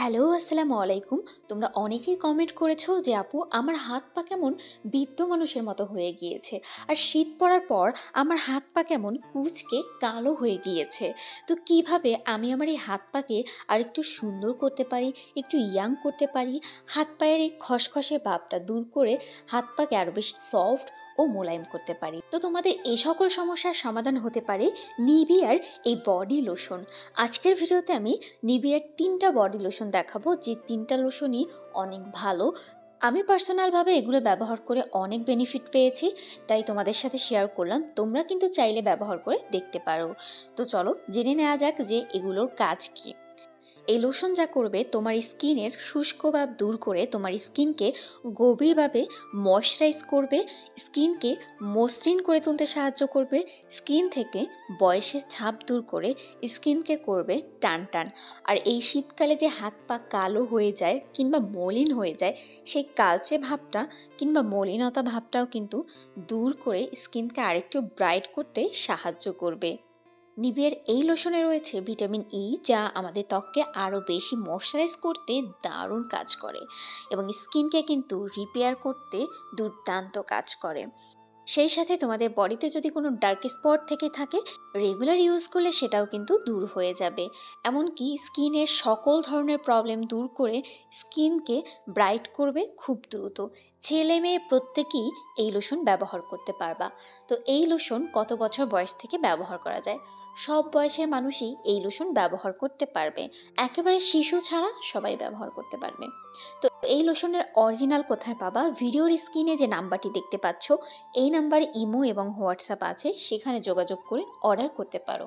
Hello, আসসালামু আলাইকুম। তোমরা অনেকেই কমেন্ট করেছো যে আপু আমার হাত পা কেমন বৃদ্ধ মানুষের মতো হয়ে গিয়েছে। আর শীত পড়ার পর আমার হাত পা কেমন কুঁচকে কালো হয়ে গিয়েছে। তো কিভাবে আমি আমার এই হাত পাকে আরেকটু সুন্দর করতে পারি, একটু ইয়াং করতে পারি, হাত পায়ের এই খসখসে ভাবটা দূর করে হাত পাকে আরও বেশি সফট ও মোলায়েম করতে পারি। তো তোমাদের এই সকল সমস্যার সমাধান হতে পারে নিভিয়ার এই বডি লোশন। আজকের ভিডিওতে আমি নিভিয়ার 3টা বডি লোশন দেখাবো, যে 3টা লোশনই অনেক ভালো। আমি পার্সোনালভাবে এগুলো ব্যবহার করে অনেক বেনিফিট পেয়েছি, তাই তোমাদের সাথে শেয়ার করলাম। তোমরা কিন্তু চাইলে ব্যবহার করে দেখতে পারো। তো চলো জেনে নেওয়া যাক যে এগুলোর কাজ কী। এই লোশন যা করবে, তোমার স্কিনের শুষ্ক ভাব দূর করে তোমার স্কিনকে গভীরভাবে ময়শ্চারাইজ করবে, স্কিনকে মসৃণ করে তুলতে সাহায্য করবে, স্কিন থেকে বয়সের ছাপ দূর করে স্কিনকে করবে টান টান। আর এই শীতকালে যে হাত পা কালো হয়ে যায় কিংবা মলিন হয়ে যায়, সেই কালচে ভাবটা কিংবা মলিনতা ভাবটাও কিন্তু দূর করে স্কিনকে আরেকটু ব্রাইট করতে সাহায্য করবে। নিভিয়ার এই লোশনে রয়েছে ভিটামিন ই, যা আমাদের ত্বককে আরও বেশি ময়শ্চারাইজ করতে দারুণ কাজ করে এবং স্কিনকে কিন্তু রিপেয়ার করতে দুর্দান্ত কাজ করে। সেই সাথে তোমাদের বডিতে যদি কোনো ডার্ক স্পট থেকে থাকে, রেগুলার ইউজ করলে সেটাও কিন্তু দূর হয়ে যাবে। এমনকি স্কিনের সকল ধরনের প্রবলেম দূর করে স্কিনকে ব্রাইট করবে খুব দ্রুত। ছেলে মেয়ে প্রত্যেকেই এই লোশন ব্যবহার করতে পারবা। তো এই লোশন কত বছর বয়স থেকে ব্যবহার করা যায়? সব বয়সের মানুষই এই লোশন ব্যবহার করতে পারবে, একেবারে শিশু ছাড়া সবাই ব্যবহার করতে পারবে। তো এই লোশনের অরিজিনাল কোথায় পাবা? ভিডিওর স্ক্রিনে যে নাম্বারটি দেখতে পাচ্ছ, এই নাম্বারে ইমো এবং হোয়াটসঅ্যাপ আছে, সেখানে যোগাযোগ করে অর্ডার করতে পারো।